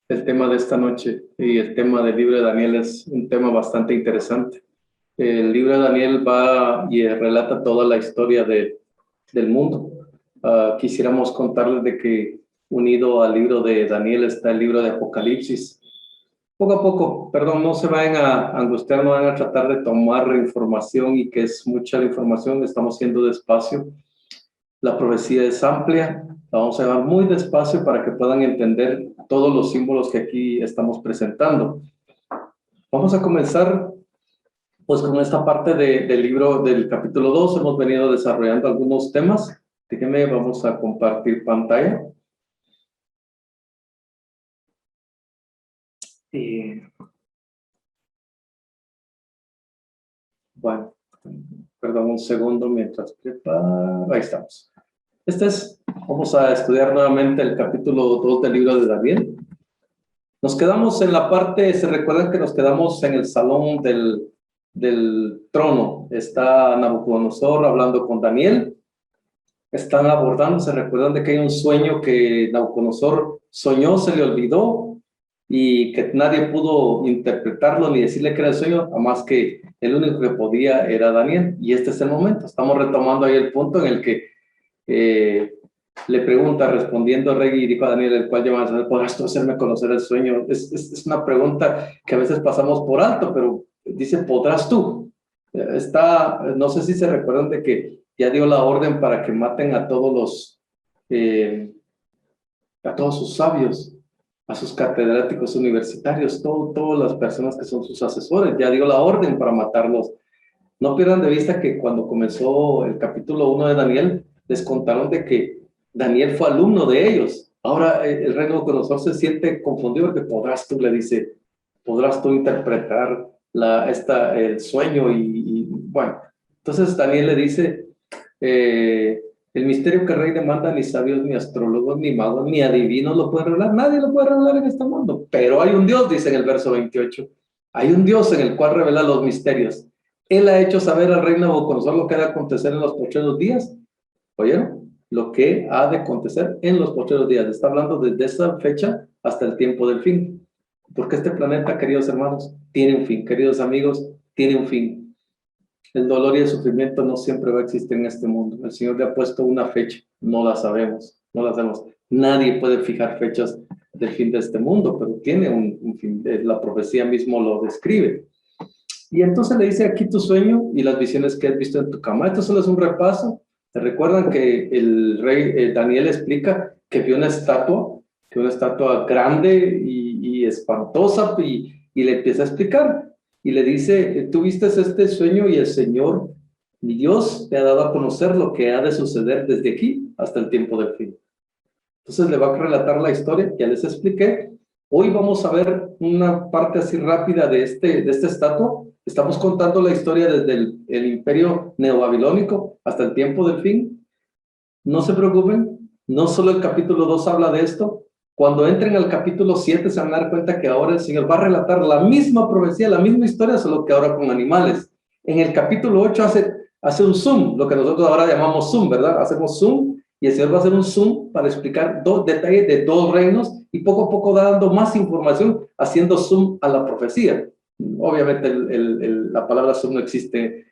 el tema de esta noche y el tema del libro de Daniel es un tema bastante interesante. El libro de Daniel va y relata toda la historia del mundo. Quisiéramos contarles de que unido al libro de Daniel está el libro de Apocalipsis. Poco a poco, perdón, no se vayan a angustiar, no van a tratar de tomar información y que es mucha la información, estamos yendo despacio. La profecía es amplia, la vamos a llevar muy despacio para que puedan entender todos los símbolos que aquí estamos presentando. Vamos a comenzar pues con esta parte del libro del capítulo 2. Hemos venido desarrollando algunos temas. Déjenme, vamos a compartir pantalla. Bueno, perdón un segundo mientras preparo. Ahí estamos. Vamos a estudiar nuevamente el capítulo 2 del libro de Daniel. Nos quedamos en la parte, se recuerdan que nos quedamos en el salón del trono. Está Nabucodonosor hablando con Daniel. Están abordando, se recuerdan de que hay un sueño que Nabucodonosor soñó, se le olvidó y que nadie pudo interpretarlo ni decirle que era el sueño, más que el único que podía era Daniel. Y este es el momento. Estamos retomando ahí el punto en el que le pregunta, respondiendo el rey, y dijo a Daniel, el cual llaman a saber, ¿podrás tú hacerme conocer el sueño? Es una pregunta que a veces pasamos por alto, pero dice, ¿podrás tú? No sé si se recuerdan de que ya dio la orden para que maten a todos sus sabios, a sus catedráticos universitarios, todas las personas que son sus asesores, ya dio la orden para matarlos. No pierdan de vista que cuando comenzó el capítulo 1 de Daniel, les contaron de que Daniel fue alumno de ellos. Ahora el rey Nabucodonosor se siente confundido porque le dice, podrás tú interpretar el sueño y bueno. Entonces Daniel le dice, el misterio que el rey demanda ni sabios, ni astrólogos, ni magos, ni adivinos lo pueden revelar. Nadie lo puede revelar en este mundo. Pero hay un Dios, dice en el verso 28. Hay un Dios en el cual revela los misterios. Él ha hecho saber al rey Nabucodonosor lo que ha de acontecer en los postreros días. ¿Oyeron? Lo que ha de acontecer en los postreros días. Está hablando desde esa fecha hasta el tiempo del fin. Porque este planeta, queridos hermanos, tiene un fin. Queridos amigos, tiene un fin. El dolor y el sufrimiento no siempre va a existir en este mundo. El Señor le ha puesto una fecha. No la sabemos. No la sabemos. Nadie puede fijar fechas del fin de este mundo, pero tiene un fin. La profecía mismo lo describe. Y entonces le dice, aquí tu sueño y las visiones que has visto en tu cama. Esto solo es un repaso. ¿Te recuerdan que el rey Daniel explica que vio una estatua grande y espantosa y le empieza a explicar? Y le dice, tú viste este sueño y el Señor, mi Dios, te ha dado a conocer lo que ha de suceder desde aquí hasta el tiempo del fin. Entonces le va a relatar la historia, ya les expliqué. Hoy vamos a ver una parte así rápida de esta estatua. Estamos contando la historia desde el imperio neobabilónico hasta el tiempo del fin. No se preocupen, no solo el capítulo 2 habla de esto. Cuando entren al capítulo 7 se van a dar cuenta que ahora el Señor va a relatar la misma profecía, la misma historia, solo que ahora con animales. En el capítulo 8 hace un zoom, lo que nosotros ahora llamamos zoom, ¿verdad? Hacemos zoom y el Señor va a hacer un zoom para explicar dos detalles de dos reinos y poco a poco dando más información, haciendo zoom a la profecía. Obviamente la palabra zoom no existe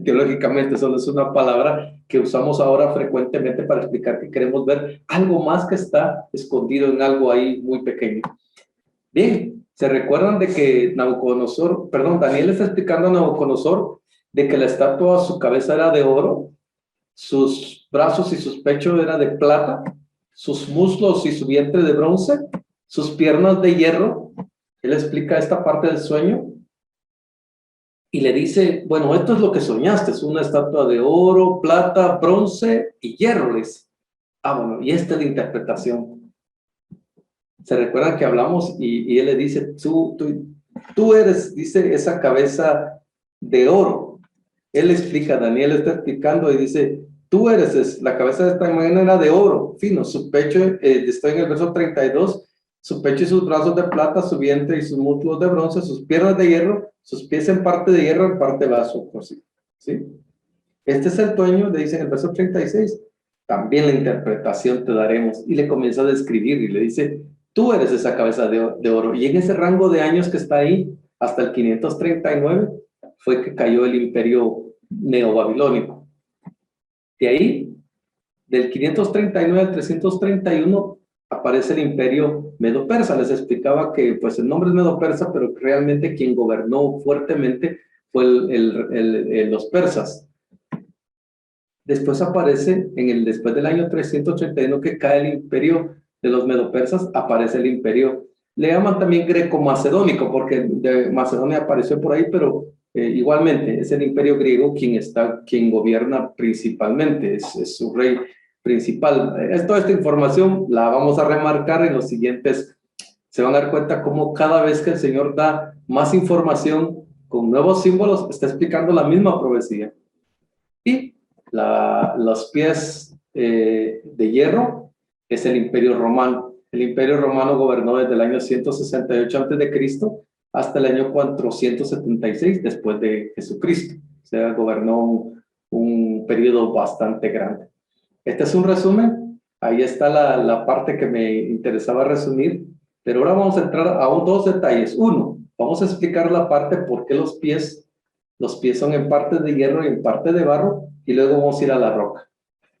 teológicamente, solo es una palabra que usamos ahora frecuentemente para explicar que queremos ver algo más que está escondido en algo ahí muy pequeño. Bien, ¿se recuerdan de que Daniel está explicando a Nabucodonosor de que la estatua, su cabeza era de oro, sus brazos y sus pechos eran de plata, sus muslos y su vientre de bronce, sus piernas de hierro? Él explica esta parte del sueño y le dice, bueno, esto es lo que soñaste, es una estatua de oro, plata, bronce y hierro. Bueno, y esta es la interpretación. ¿Se recuerdan que hablamos? Y él le dice, tú eres, dice, esa cabeza de oro. Él explica, Daniel está explicando y dice, tú eres, la cabeza de esta manera era de oro, fino, su pecho, estoy en el verso 32, su pecho y sus brazos de plata, su vientre y sus muslos de bronce, sus piernas de hierro, sus pies en parte de hierro, en parte vaso, por sí. ¿Sí? Este es el sueño, le dice en el verso 36, también la interpretación te daremos. Y le comienza a describir y le dice, Tú eres esa cabeza de oro. Y en ese rango de años que está ahí, hasta el 539, fue que cayó el imperio neobabilónico. De ahí, del 539 al 331, aparece el imperio medo-persa. Les explicaba que pues el nombre es medo-persa, pero realmente quien gobernó fuertemente fue los persas. Después aparece, después del año 381 que cae el imperio de los medo-persas, aparece el imperio, le llaman también greco-macedónico, porque de Macedonia apareció por ahí, pero igualmente es el imperio griego quien gobierna principalmente, es su rey principal. Toda esta información la vamos a remarcar en los siguientes. Se van a dar cuenta cómo cada vez que el Señor da más información con nuevos símbolos, está explicando la misma profecía. Y los pies de hierro es el imperio romano. El imperio romano gobernó desde el año 168 a.C. hasta el año 476 después de Jesucristo. O sea, gobernó un periodo bastante grande. Este es un resumen. Ahí está la parte que me interesaba resumir. Pero ahora vamos a entrar a dos detalles. Uno, vamos a explicar la parte por qué los pies son en parte de hierro y en parte de barro, y luego vamos a ir a la roca.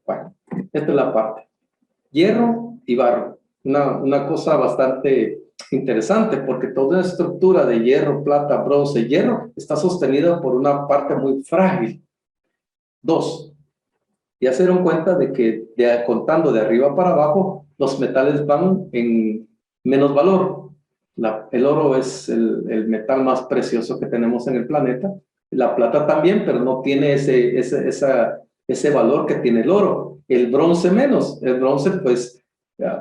Bueno, esta es la parte. Hierro y barro. Una cosa bastante interesante, porque toda la estructura de hierro, plata, bronce, hierro, está sostenida por una parte muy frágil. Dos, ya se dieron cuenta de que contando de arriba para abajo, los metales van en menos valor. El oro es el metal más precioso que tenemos en el planeta. La plata también, pero no tiene ese valor que tiene el oro. El bronce menos. El bronce, pues,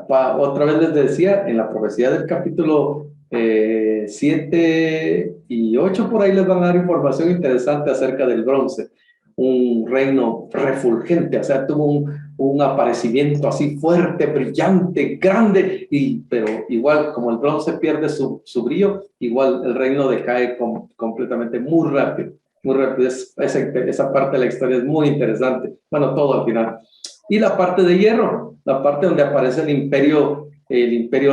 otra vez les decía, en la profecía del capítulo 7 y 8, por ahí les van a dar información interesante acerca del bronce. Un reino refulgente, o sea, tuvo un aparecimiento así fuerte, brillante, grande, pero igual como el bronce pierde su brillo, igual el reino decae completamente muy rápido, muy rápido. Esa parte de la historia es muy interesante, bueno, todo al final. Y la parte de hierro, la parte donde aparece el imperio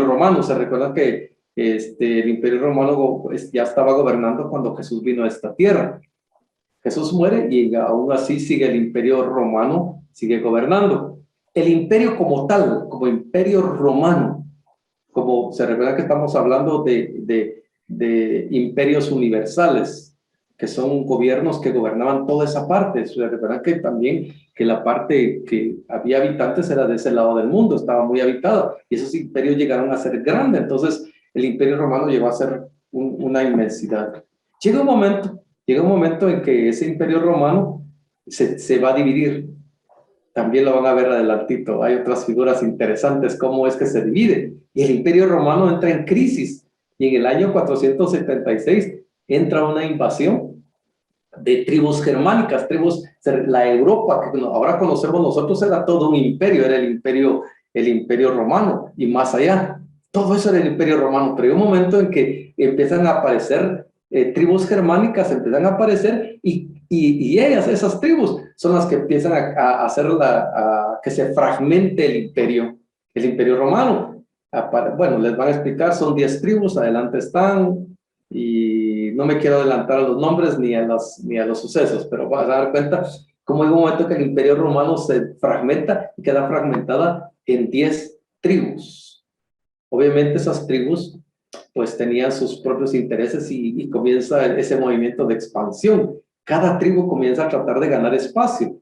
romano. Se recuerda que el imperio romano ya estaba gobernando cuando Jesús vino a esta tierra. Jesús muere y aún así sigue el imperio romano, sigue gobernando. El imperio como tal, como imperio romano, como se recuerda que estamos hablando de imperios universales, que son gobiernos que gobernaban toda esa parte. Se recuerda que también que la parte que había habitantes era de ese lado del mundo, estaba muy habitada, y esos imperios llegaron a ser grandes. Entonces el imperio romano llegó a ser una inmensidad. Llega un momento en que ese imperio romano se va a dividir. También lo van a ver adelantito. Hay otras figuras interesantes, cómo es que se divide. Y el imperio romano entra en crisis. Y en el año 476 entra una invasión de tribus germánicas, la Europa, que ahora conocemos nosotros, era todo un imperio, era el imperio romano y más allá. Todo eso era el imperio romano, pero hay un momento en que empiezan a aparecer tribus germánicas, empiezan a aparecer y ellas, esas tribus, son las que empiezan a hacer que se fragmente el imperio romano. Bueno, les van a explicar, son 10 tribus, adelante están, y no me quiero adelantar a los nombres ni a los sucesos, pero vas a dar cuenta cómo hay un momento que el imperio romano se fragmenta y queda fragmentada en 10 tribus. Obviamente esas tribus pues tenían sus propios intereses y comienza ese movimiento de expansión. Cada tribu comienza a tratar de ganar espacio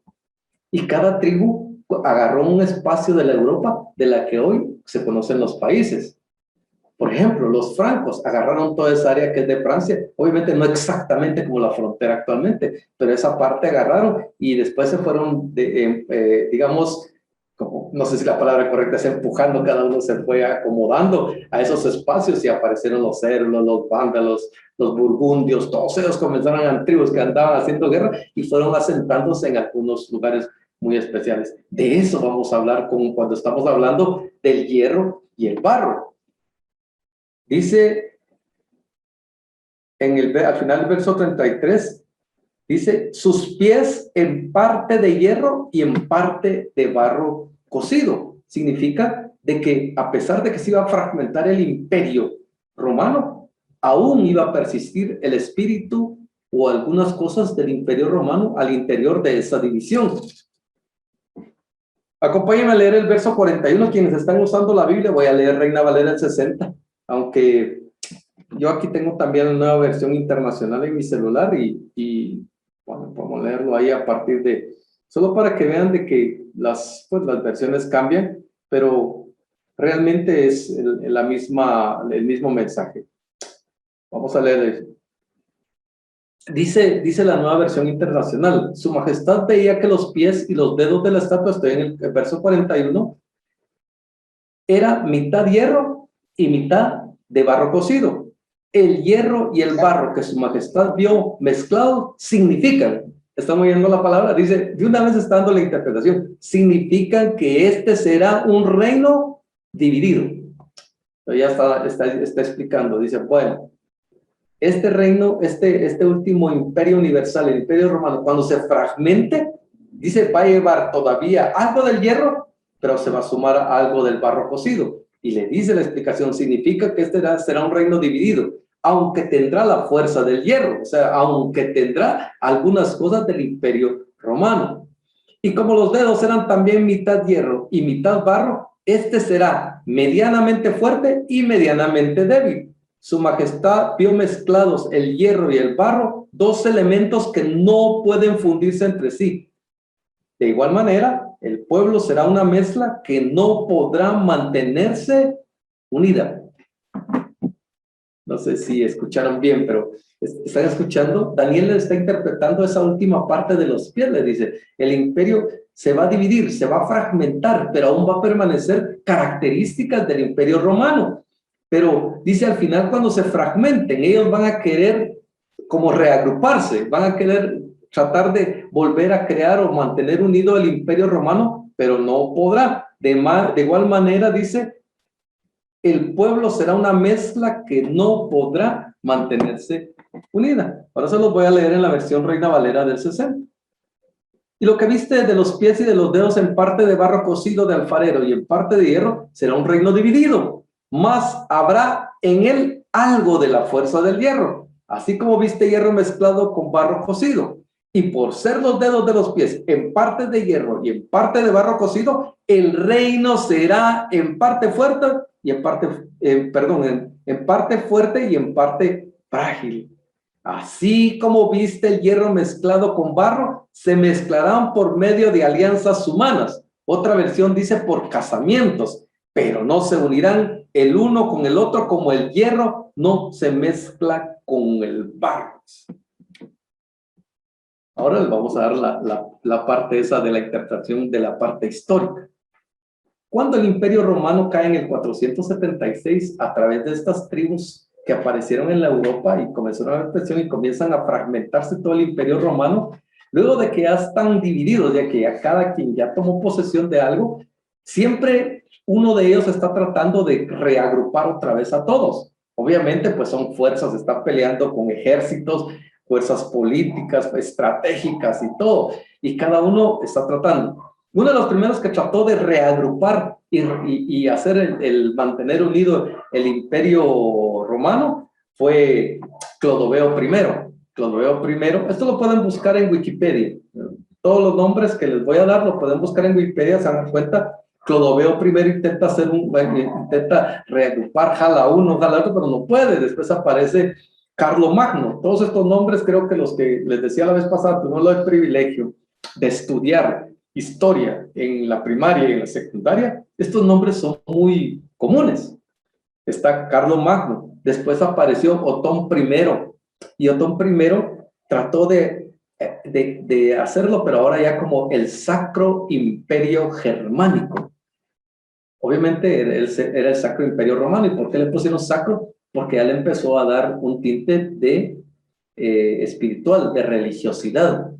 y cada tribu agarró un espacio de la Europa de la que hoy se conocen los países. Por ejemplo, los francos agarraron toda esa área que es de Francia, obviamente no exactamente como la frontera actualmente, pero esa parte agarraron y después se fueron, digamos, no sé si la palabra correcta es empujando, cada uno se fue acomodando a esos espacios y aparecieron los serlos, los vándalos, los burgundios, todos ellos comenzaron a tribus que andaban haciendo guerra y fueron asentándose en algunos lugares muy especiales. De eso vamos a hablar cuando estamos hablando del hierro y el barro. Dice al final del verso 33, dice, sus pies en parte de hierro y en parte de barro cocido. Significa de que a pesar de que se iba a fragmentar el imperio romano, aún iba a persistir el espíritu o algunas cosas del imperio romano al interior de esa división. Acompáñenme a leer el verso 41. Quienes están usando la Biblia, voy a leer Reina Valera el 60, aunque yo aquí tengo también una nueva versión internacional en mi celular y bueno, podemos leerlo ahí a partir de, solo para que vean de que las versiones cambian, pero realmente es el mismo mensaje. Vamos a leer. Dice la nueva versión internacional: Su Majestad veía que los pies y los dedos de la estatua, estoy en el verso 41, era mitad hierro y mitad de barro cocido. El hierro y el barro que Su Majestad vio mezclados significan, estamos viendo la palabra, dice, de una vez está dando la interpretación, significan que este será un reino dividido. Pero ya está explicando, dice, bueno, este reino, este último imperio universal, el imperio romano, cuando se fragmente, dice, va a llevar todavía algo del hierro, pero se va a sumar algo del barro cocido. Y le dice la explicación, significa que será un reino dividido, aunque tendrá la fuerza del hierro, o sea, aunque tendrá algunas cosas del imperio romano. Y como los dedos eran también mitad hierro y mitad barro, este será medianamente fuerte y medianamente débil. Su Majestad vio mezclados el hierro y el barro, dos elementos que no pueden fundirse entre sí. De igual manera, el pueblo será una mezcla que no podrá mantenerse unida. No sé si escucharon bien, pero ¿están escuchando? Daniel le está interpretando esa última parte de los pies. Le dice, el imperio se va a dividir, se va a fragmentar, pero aún va a permanecer características del imperio romano. Pero dice, al final, cuando se fragmenten, ellos van a querer como reagruparse, van a querer tratar de volver a crear o mantener unido el imperio romano, pero no podrá. De igual manera, dice, el pueblo será una mezcla que no podrá mantenerse unida. Ahora se los voy a leer en la versión Reina Valera del 60. Y lo que viste de los pies y de los dedos en parte de barro cocido de alfarero y en parte de hierro será un reino dividido, mas habrá en él algo de la fuerza del hierro, así como viste hierro mezclado con barro cocido. Y por ser los dedos de los pies en parte de hierro y en parte de barro cocido, el reino será en parte fuerte y en parte, en parte fuerte y en parte frágil. Así como viste el hierro mezclado con barro, se mezclarán por medio de alianzas humanas. Otra versión dice por casamientos, pero no se unirán el uno con el otro como el hierro no se mezcla con el barro. Ahora les vamos a dar la parte esa de la interpretación de la parte histórica. Cuando el imperio romano cae en el 476 a través de estas tribus que aparecieron en la Europa y comenzaron a haber presión y comienzan a fragmentarse todo el imperio romano, luego de que ya están divididos, ya que ya cada quien ya tomó posesión de algo, siempre uno de ellos está tratando de reagrupar otra vez a todos. Obviamente, pues son fuerzas, están peleando con ejércitos, fuerzas políticas, estratégicas y todo, y cada uno está tratando. Uno de los primeros que trató de reagrupar y hacer el mantener unido el imperio romano fue Clodoveo I. Clodoveo I, esto lo pueden buscar en Wikipedia. Todos los nombres que les voy a dar lo pueden buscar en Wikipedia, se dan cuenta. Clodoveo I intenta reagrupar, jala uno, jala otro, pero no puede. Después aparece Carlomagno. Todos estos nombres, creo que los que les decía la vez pasada, tuvimos el privilegio de estudiar historia en la primaria y en la secundaria, estos nombres son muy comunes. Está Carlomagno, después apareció Otón I, y Otón I trató de hacerlo, pero ahora ya como el Sacro Imperio Germánico. Obviamente era el Sacro Imperio Romano. ¿Y por qué le pusieron sacro? Porque ya le empezó a dar un tinte de espiritual, de religiosidad.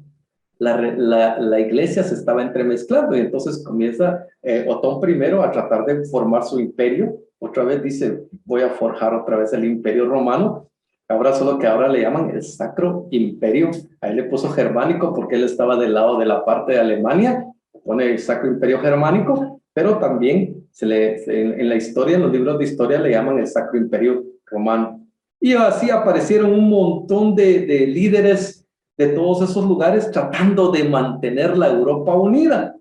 La iglesia se estaba entremezclando y entonces comienza Otón I a tratar de formar su imperio. Otra vez dice, voy a forjar otra vez el imperio romano. Ahora solo que ahora le llaman el Sacro Imperio. A él le puso germánico porque él estaba del lado de la parte de Alemania. Pone el Sacro Imperio Germánico, pero también En la historia, en los libros de historia, le llaman el Sacro Imperio Romano. Y así aparecieron un montón de líderes de todos esos lugares tratando de mantener la Europa unida.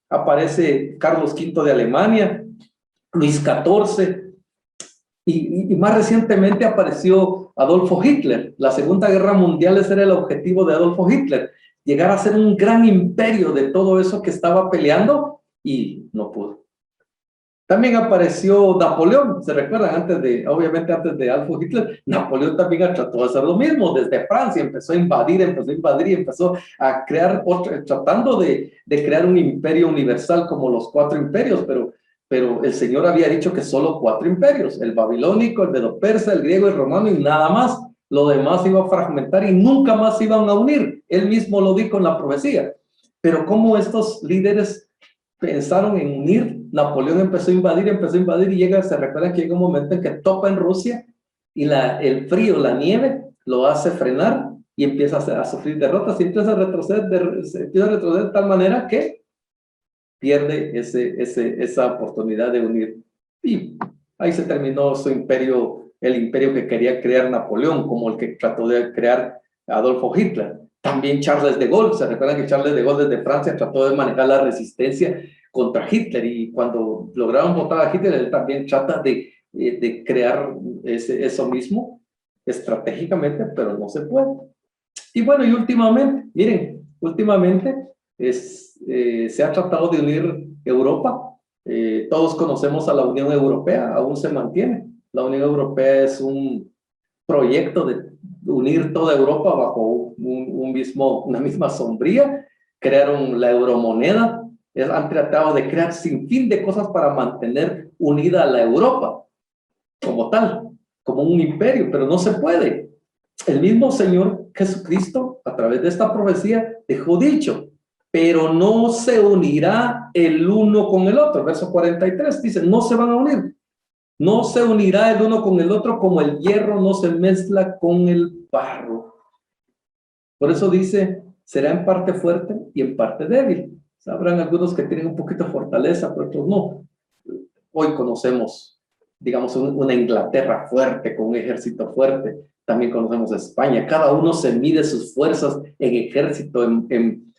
Aparece Carlos V de Alemania, Luis XIV, y más recientemente apareció Adolfo Hitler. La Segunda Guerra Mundial, ese era el objetivo de Adolfo Hitler, llegar a ser un gran imperio de todo eso que estaba peleando, y no pudo. También apareció Napoleón, ¿se recuerdan? Obviamente antes de Adolfo Hitler, Napoleón también trató de hacer lo mismo. Desde Francia empezó a invadir y empezó a crear tratando de crear un imperio universal como los 4 imperios, pero el Señor había dicho que solo 4 imperios: el babilónico, el medo-persa, el griego, el romano, y nada más. Lo demás iba a fragmentar y nunca más se iban a unir. Él mismo lo dijo en la profecía. Pero cómo estos líderes pensaron en unir. Napoleón empezó a invadir y se recuerdan que llega un momento en que topa en Rusia y el frío, la nieve, lo hace frenar y empieza a sufrir derrotas y empieza a retroceder de tal manera que pierde esa oportunidad de unir. Y ahí se terminó su imperio, el imperio que quería crear Napoleón, como el que trató de crear Adolfo Hitler. También Charles de Gaulle, se recuerdan que Charles de Gaulle desde Francia trató de manejar la resistencia contra Hitler, y cuando lograron votar a Hitler, él también trata de crear eso mismo estratégicamente, pero no se puede. Y bueno, y últimamente, miren, se ha tratado de unir Europa. Todos conocemos a la Unión Europea, aún se mantiene. La Unión Europea es un proyecto de unir toda Europa bajo una misma sombría. Crearon la euromoneda, han tratado de crear sin fin de cosas para mantener unida a la Europa como tal, como un imperio, pero no se puede. El mismo Señor Jesucristo, a través de esta profecía, dejó dicho: pero no se unirá el uno con el otro. Verso 43 dice: no se van a unir. No se unirá el uno con el otro como el hierro no se mezcla con el barro. Por eso dice: será en parte fuerte y en parte débil. Habrán algunos que tienen un poquito de fortaleza, pero otros no. Hoy conocemos, digamos, una Inglaterra fuerte, con un ejército fuerte. También conocemos España. Cada uno se mide sus fuerzas en ejército, en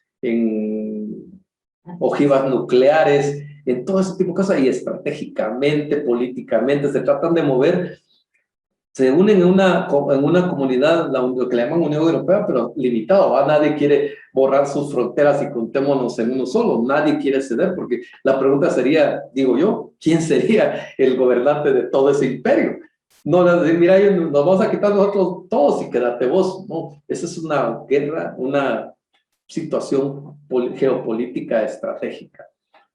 ojivas nucleares, en todo ese tipo de cosas, y estratégicamente, políticamente, se tratan de mover. Se unen en una comunidad, lo que le llaman Unión Europea, pero limitado. Nadie quiere borrar sus fronteras y contémonos en uno solo. Nadie quiere ceder, porque la pregunta sería, digo yo, ¿quién sería el gobernante de todo ese imperio? No decir: mira, nos vamos a quitar nosotros todos y quédate vos. No, esa es una guerra, una situación geopolítica estratégica.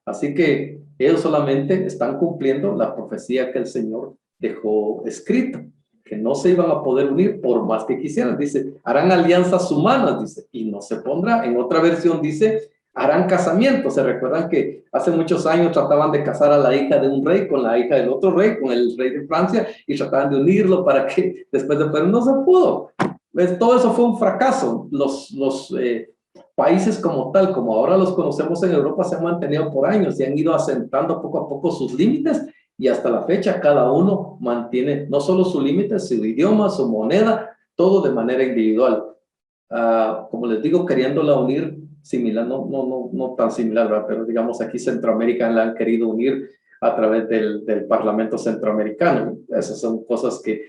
Así que ellos solamente están cumpliendo la profecía que el Señor dejó escrita, que no se iban a poder unir por más que quisieran. Dice: harán alianzas humanas, dice, y no se pondrá. En otra versión dice: harán casamientos. Se recuerdan que hace muchos años trataban de casar a la hija de un rey con la hija del otro rey, con el rey de Francia, y trataban de unirlo para que después de... pero no se pudo. ¿Ves? Todo eso fue un fracaso. Los países como tal, como ahora los conocemos en Europa, se han mantenido por años y han ido asentando poco a poco sus límites, y hasta la fecha cada uno mantiene no solo su límite, su idioma, su moneda, todo de manera individual. Como les digo, queriéndola unir similar, no tan similar, ¿verdad? Pero digamos aquí Centroamérica la han querido unir a través del Parlamento Centroamericano. Esas son cosas que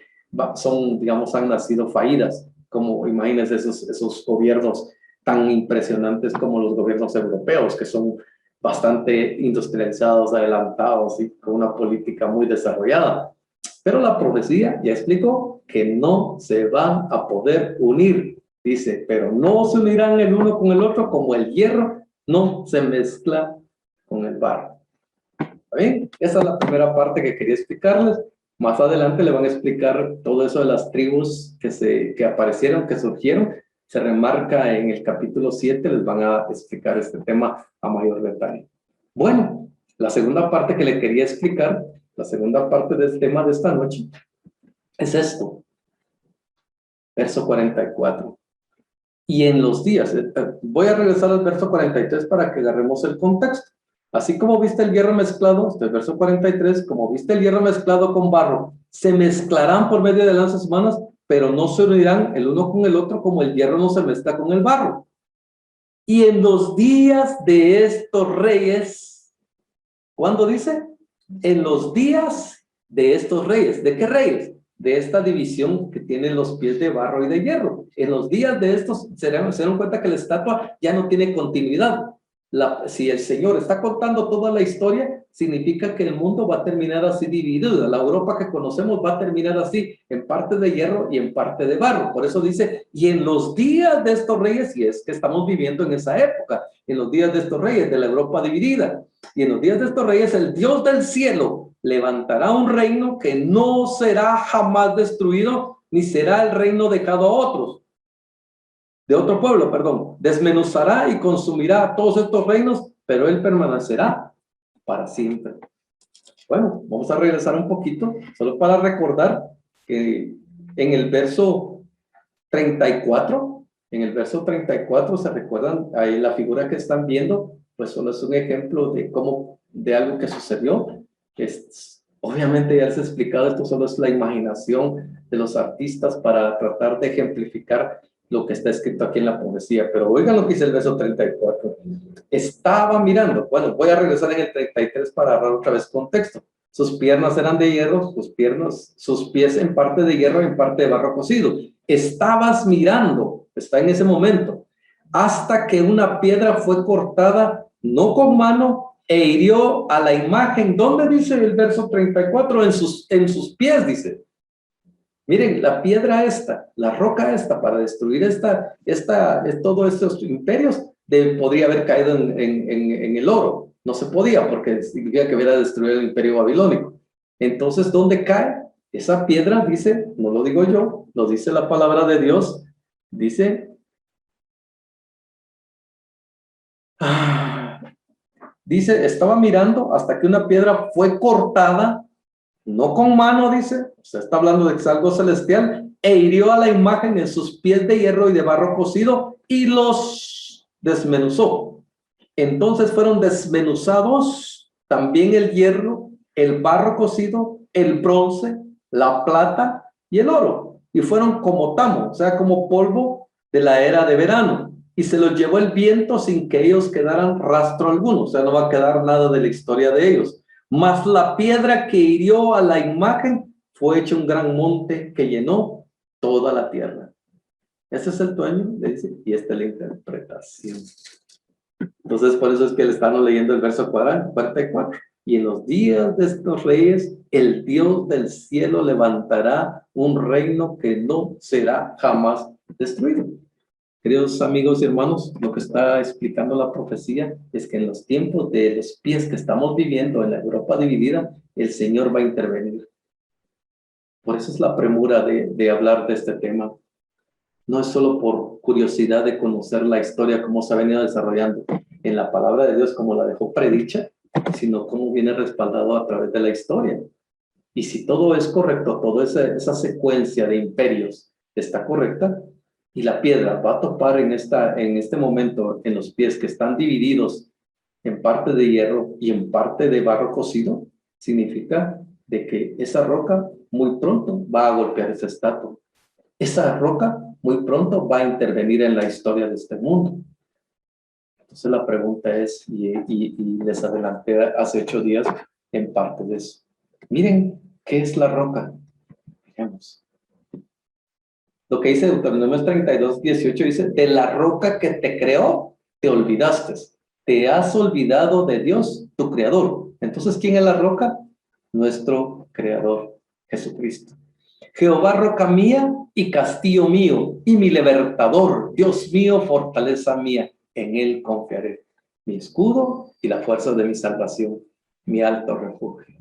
digamos, han nacido fallidas, como imagínense esos gobiernos tan impresionantes como los gobiernos europeos, que son bastante industrializados, adelantados y con una política muy desarrollada. Pero la profecía ya explicó que no se van a poder unir. Dice: pero no se unirán el uno con el otro como el hierro no se mezcla con el barro. ¿Está bien? Esa es la primera parte que quería explicarles. Más adelante le van a explicar todo eso de las tribus que aparecieron, que surgieron. Se remarca en el capítulo 7, les van a explicar este tema a mayor detalle. Bueno, la segunda parte que le quería explicar, la segunda parte del tema de esta noche, es esto. Verso 44. Y en los días, voy a regresar al verso 43 para que agarremos el contexto. Así como viste el hierro mezclado, este es el verso 43, como viste el hierro mezclado con barro, se mezclarán por medio de lanzas humanas, pero no se unirán el uno con el otro como el hierro no se mezcla con el barro. Y en los días de estos reyes, ¿cuándo dice? En los días de estos reyes. ¿De qué reyes? De esta división que tienen los pies de barro y de hierro. En los días de estos se dan cuenta que la estatua ya no tiene continuidad. Si el Señor está contando toda la historia, significa que el mundo va a terminar así dividido. La Europa que conocemos va a terminar así, en parte de hierro y en parte de barro. Por eso dice, y en los días de estos reyes, y es que estamos viviendo en esa época, en los días de estos reyes, de la Europa dividida, y en los días de estos reyes, el Dios del cielo levantará un reino que no será jamás destruido, ni será el reino dejado a otros, de otro pueblo, perdón. Desmenuzará y consumirá todos estos reinos, pero él permanecerá para siempre. Bueno, vamos a regresar un poquito, solo para recordar que en el verso 34, se recuerdan, ahí la figura que están viendo, pues solo es un ejemplo de cómo, de algo que sucedió, que es, obviamente ya les he explicado, esto solo es la imaginación de los artistas para tratar de ejemplificar lo que está escrito aquí en la poesía, pero oigan lo que dice el verso 34. Estaba mirando, bueno, voy a regresar en el 33 para agarrar otra vez contexto. Sus piernas eran de hierro, sus pies en parte de hierro y en parte de barro cocido. Estabas mirando, está en ese momento, hasta que una piedra fue cortada, no con mano, e hirió a la imagen. ¿Dónde dice el verso 34? En sus pies, dice. Miren, la piedra esta, la roca esta, para destruir todos estos imperios, podría haber caído en el oro. No se podía, porque significa que hubiera destruido el imperio babilónico. Entonces, ¿dónde cae? Esa piedra dice, no lo digo yo, lo dice la palabra de Dios, dice, dice, estaba mirando hasta que una piedra fue cortada, no con mano, dice, o sea, está hablando de algo celestial, e hirió a la imagen en sus pies de hierro y de barro cocido y los desmenuzó. Entonces fueron desmenuzados también el hierro, el barro cocido, el bronce, la plata y el oro. Y fueron como tamo, o sea, como polvo de la era de verano. Y se los llevó el viento sin que ellos quedaran rastro alguno. O sea, no va a quedar nada de la historia de ellos. Mas la piedra que hirió a la imagen fue hecha un gran monte que llenó toda la tierra. Ese es el sueño, dice, y esta es la interpretación. Entonces, por eso es que le estamos leyendo el verso 44. Y en los días de estos reyes, el Dios del cielo levantará un reino que no será jamás destruido. Queridos amigos y hermanos, lo que está explicando la profecía es que en los tiempos de los pies que estamos viviendo en la Europa dividida, el Señor va a intervenir. Por eso es la premura de hablar de este tema. No es solo por curiosidad de conocer la historia, cómo se ha venido desarrollando en la palabra de Dios, como la dejó predicha, sino cómo viene respaldado a través de la historia. Y si todo es correcto, toda esa secuencia de imperios está correcta, y la piedra va a topar en este momento en los pies que están divididos en parte de hierro y en parte de barro cocido, significa de que esa roca muy pronto va a golpear esa estatua. Esa roca muy pronto va a intervenir en la historia de este mundo. Entonces la pregunta es, y les adelanté hace 8 días en parte de eso. Miren, ¿qué es la roca? Fijemos. Lo que dice Deuteronomio 32:18 dice, de la roca que te creó, te olvidaste. Te has olvidado de Dios, tu creador. Entonces, ¿quién es la roca? Nuestro creador, Jesucristo. Jehová, roca mía y castillo mío, y mi libertador, Dios mío, fortaleza mía, en él confiaré. Mi escudo y la fuerza de mi salvación, mi alto refugio.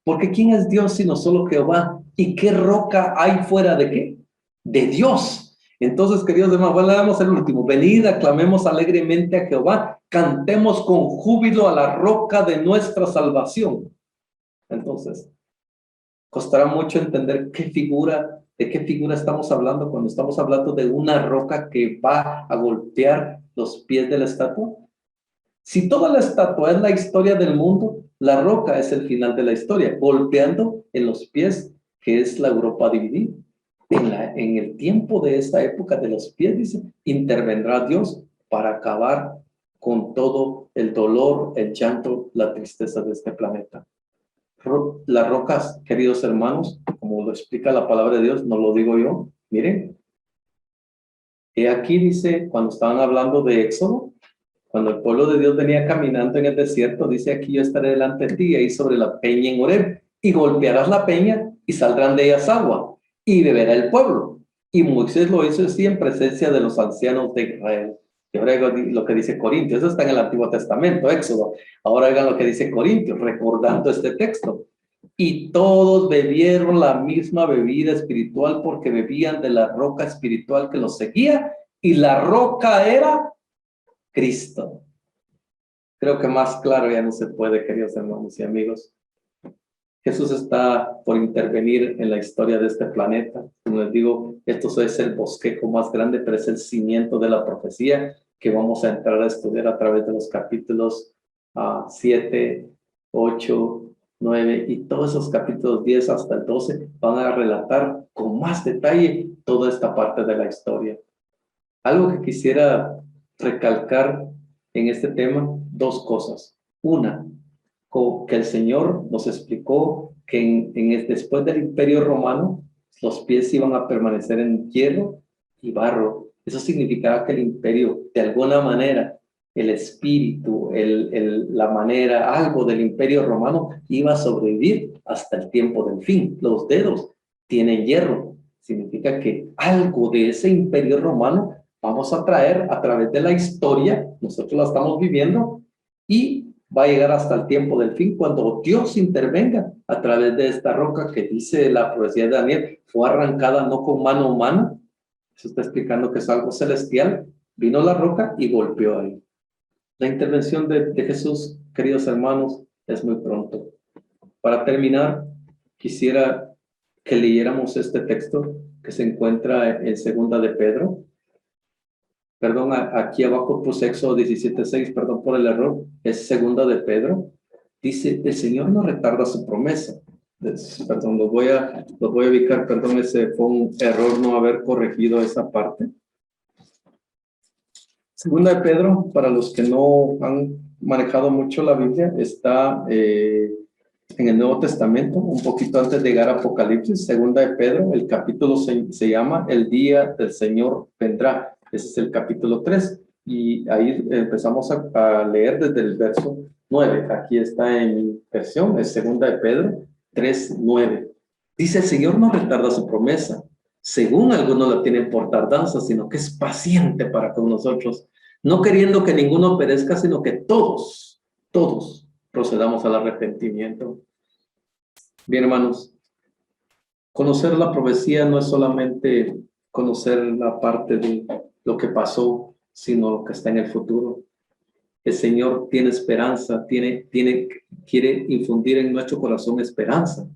Porque ¿quién es Dios sino solo Jehová? ¿Y qué roca hay fuera de qué? De Dios. Entonces, queridos hermanos, bueno, damos el último. Venid, aclamemos alegremente a Jehová, cantemos con júbilo a la roca de nuestra salvación. Entonces, costará mucho entender de qué figura estamos hablando cuando estamos hablando de una roca que va a golpear los pies de la estatua. Si toda la estatua es la historia del mundo, la roca es el final de la historia, golpeando en los pies, que es la Europa dividida. En el tiempo de esta época de los pies, dice, intervendrá Dios para acabar con todo el dolor, el llanto, la tristeza de este planeta. Las rocas, queridos hermanos, como lo explica la palabra de Dios, no lo digo yo, miren. Y aquí dice, cuando estaban hablando de Éxodo, cuando el pueblo de Dios venía caminando en el desierto, dice aquí: yo estaré delante de ti, ahí sobre la peña en Horeb, y golpearás la peña y saldrán de ellas agua, y beberá el pueblo. Y Moisés lo hizo así en presencia de los ancianos de Israel. Y ahora lo que dice Corintios, eso está en el Antiguo Testamento, Éxodo. Ahora oigan lo que dice Corintios, recordando este texto. Y todos bebieron la misma bebida espiritual, porque bebían de la roca espiritual que los seguía, y la roca era Cristo. Creo que más claro ya no se puede, queridos hermanos y amigos. Jesús está por intervenir en la historia de este planeta. Como les digo, esto es el bosquejo más grande, pero es el cimiento de la profecía que vamos a entrar a estudiar a través de los capítulos 7, 8, 9 y todos esos capítulos 10 hasta el 12 van a relatar con más detalle toda esta parte de la historia. Algo que quisiera recalcar en este tema, dos cosas. Una, que el Señor nos explicó que después del Imperio Romano, los pies iban a permanecer en hierro y barro. Eso significaba que el imperio, de alguna manera, el espíritu, la manera, algo del Imperio Romano iba a sobrevivir hasta el tiempo del fin. Los dedos tienen hierro. Significa que algo de ese Imperio Romano vamos a traer a través de la historia, nosotros la estamos viviendo, y va a llegar hasta el tiempo del fin, cuando Dios intervenga a través de esta roca que dice la profecía de Daniel, fue arrancada no con mano humana. Eso está explicando que es algo celestial. Vino la roca y golpeó ahí. La intervención de Jesús, queridos hermanos, es muy pronto. Para terminar, quisiera que leyéramos este texto que se encuentra en Segunda de Pedro. Perdón, aquí abajo puse Éxodo 17:6, perdón por el error, es Segunda de Pedro. Dice: el Señor no retarda su promesa. Perdón, lo voy a ubicar, perdón, ese fue un error no haber corregido esa parte. Segunda de Pedro, para los que no han manejado mucho la Biblia, está en el Nuevo Testamento, un poquito antes de llegar a Apocalipsis. Segunda de Pedro, el capítulo se llama El día del Señor vendrá. Ese es el capítulo 3. Y ahí empezamos a leer desde el verso 9. Aquí está en mi versión, es Segunda de Pedro 3:9. Dice: el Señor no retarda su promesa, según algunos la tienen por tardanza, sino que es paciente para con nosotros, no queriendo que ninguno perezca, sino que todos procedamos al arrepentimiento. Bien, hermanos, conocer la profecía no es solamente conocer la parte de lo que pasó, sino lo que está en el futuro. El Señor tiene esperanza, quiere infundir en nuestro corazón esperanza.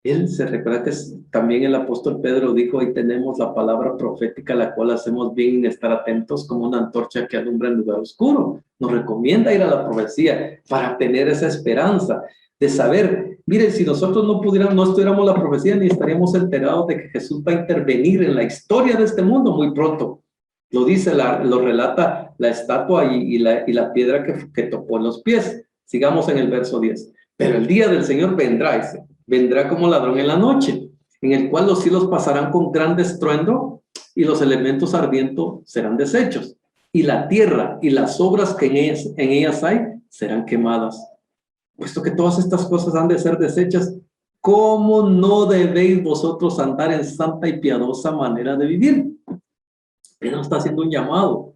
Él se recuerda que también el apóstol Pedro dijo: ahí tenemos la palabra profética, la cual hacemos bien en estar atentos como una antorcha que alumbra en lugar oscuro. Nos recomienda ir a la profecía para tener esa esperanza de saber, miren, si nosotros no estudiáramos la profecía, ni estaríamos enterados de que Jesús va a intervenir en la historia de este mundo muy pronto. Lo dice, lo relata la estatua y la piedra que topó en los pies. Sigamos en el verso 10. Pero el día del Señor vendrá como ladrón en la noche, en el cual los cielos pasarán con gran estruendo y los elementos ardiendo serán deshechos, y la tierra y las obras que en ellas hay serán quemadas. Puesto que todas estas cosas han de ser deshechas, ¿cómo no debéis vosotros andar en santa y piadosa manera de vivir? Pedro está haciendo un llamado.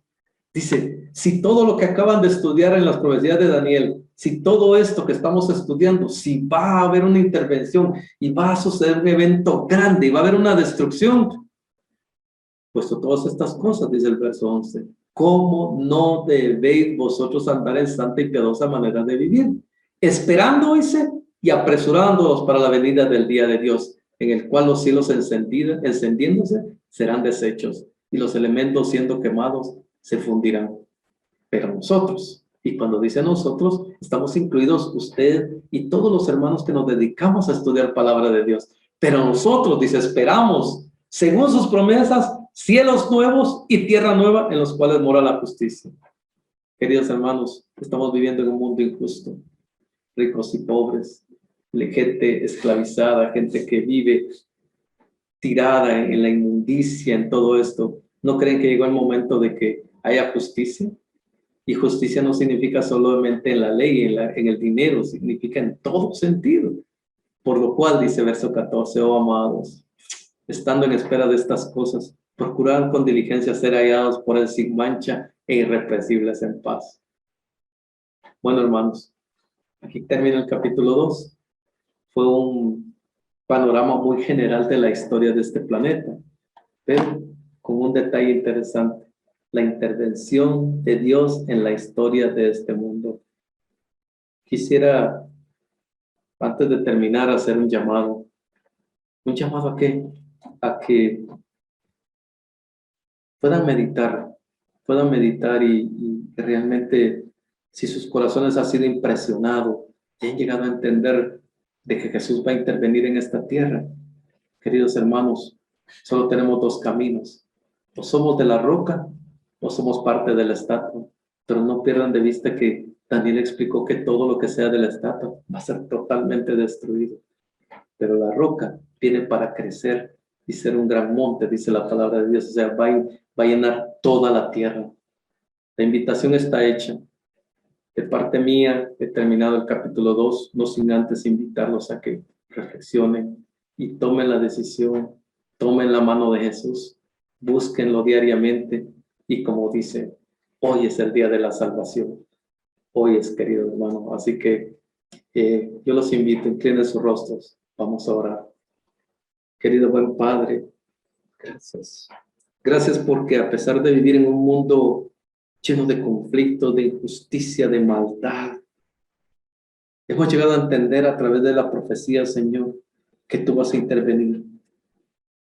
Dice: si todo lo que acaban de estudiar en las profecías de Daniel, si todo esto que estamos estudiando, si va a haber una intervención y va a suceder un evento grande y va a haber una destrucción, puesto todas estas cosas, dice el verso 11, ¿cómo no debéis vosotros andar en santa y piadosa manera de vivir? Esperando, dice, y apresurándoos para la venida del día de Dios, en el cual los cielos encendiéndose serán deshechos y los elementos siendo quemados se fundirán. Pero nosotros, Y cuando dice nosotros, estamos incluidos usted y todos los hermanos que nos dedicamos a estudiar palabra de Dios. Pero nosotros, dice, esperamos, según sus promesas, cielos nuevos y tierra nueva en los cuales mora la justicia. Queridos hermanos, estamos viviendo en un mundo injusto, ricos y pobres, gente esclavizada, gente que vive tirada en la inmundicia, en todo esto. ¿No creen que llegó el momento de que haya justicia? Y justicia no significa solamente en la ley, en el dinero, significa en todo sentido. Por lo cual, dice verso 14, oh amados, estando en espera de estas cosas, procurad con diligencia ser hallados por él sin mancha e irrepresibles en paz. Bueno, hermanos, aquí termina el capítulo 2. Fue un panorama muy general de la historia de este planeta, pero con un detalle interesante: la intervención de Dios en la historia de este mundo. Quisiera, antes de terminar, hacer un llamado. ¿Un llamado a qué? A que puedan meditar y realmente, si sus corazones han sido impresionados y han llegado a entender de que Jesús va a intervenir en esta tierra, queridos hermanos, solo tenemos dos caminos: o somos de la roca o somos parte de la estatua. Pero no pierdan de vista que Daniel explicó que todo lo que sea de la estatua va a ser totalmente destruido, pero la roca viene para crecer y ser un gran monte, dice la palabra de Dios. O sea, va a llenar toda la tierra. La invitación está hecha. De parte mía, he terminado el capítulo 2, no sin antes invitarlos a que reflexionen y tomen la decisión, tomen la mano de Jesús, búsquenlo diariamente y, como dice, hoy es el día de la salvación. Hoy es, querido hermano. Así que yo los invito, inclinen sus rostros, vamos a orar. Querido buen Padre, gracias. Gracias porque a pesar de vivir en un mundo lleno de conflictos, de injusticia, de maldad, hemos llegado a entender a través de la profecía, Señor, que tú vas a intervenir,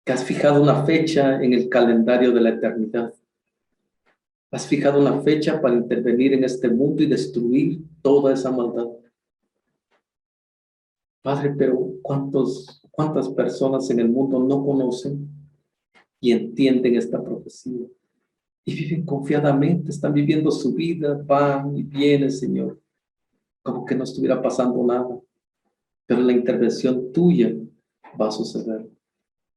que has fijado una fecha en el calendario de la eternidad. Has fijado una fecha para intervenir en este mundo y destruir toda esa maldad. Padre, pero ¿cuántas personas en el mundo no conocen y entienden esta profecía? Y viven confiadamente, están viviendo su vida, van y vienen, Señor, como que no estuviera pasando nada. Pero la intervención tuya va a suceder.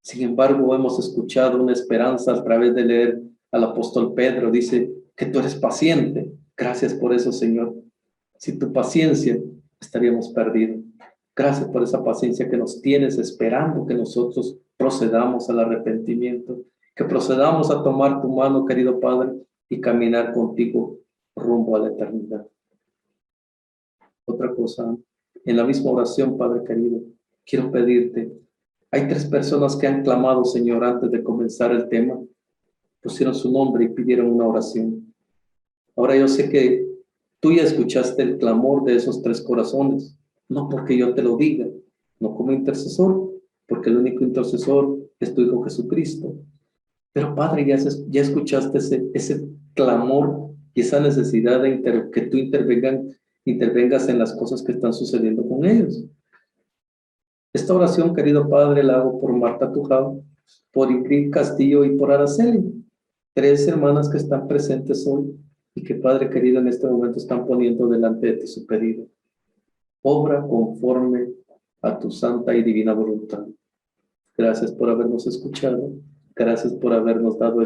Sin embargo, hemos escuchado una esperanza a través de leer al apóstol Pedro. Dice que tú eres paciente. Gracias por eso, Señor. Sin tu paciencia estaríamos perdidos. Gracias por esa paciencia que nos tienes, esperando que nosotros procedamos al arrepentimiento, que procedamos a tomar tu mano, querido Padre, y caminar contigo rumbo a la eternidad. Otra cosa, en la misma oración, Padre querido, quiero pedirte, hay 3 personas que han clamado, Señor, antes de comenzar el tema, pusieron su nombre y pidieron una oración. Ahora yo sé que tú ya escuchaste el clamor de esos 3 corazones, no porque yo te lo diga, no como intercesor, porque el único intercesor es tu Hijo Jesucristo. Pero Padre, ya escuchaste ese clamor y esa necesidad de que tú intervengas en las cosas que están sucediendo con ellos. Esta oración, querido Padre, la hago por Marta Tujao, por Ingrid Castillo y por Araceli, 3 hermanas que están presentes hoy y que, Padre querido, en este momento están poniendo delante de ti su pedido. Obra conforme a tu santa y divina voluntad. Gracias por habernos escuchado. Gracias por habernos dado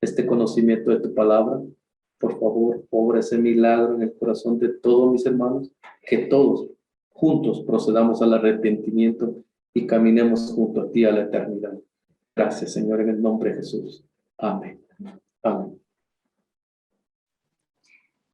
este conocimiento de tu palabra. Por favor, obra ese milagro en el corazón de todos mis hermanos, que todos juntos procedamos al arrepentimiento y caminemos junto a ti a la eternidad. Gracias, Señor, en el nombre de Jesús. Amén. Amén.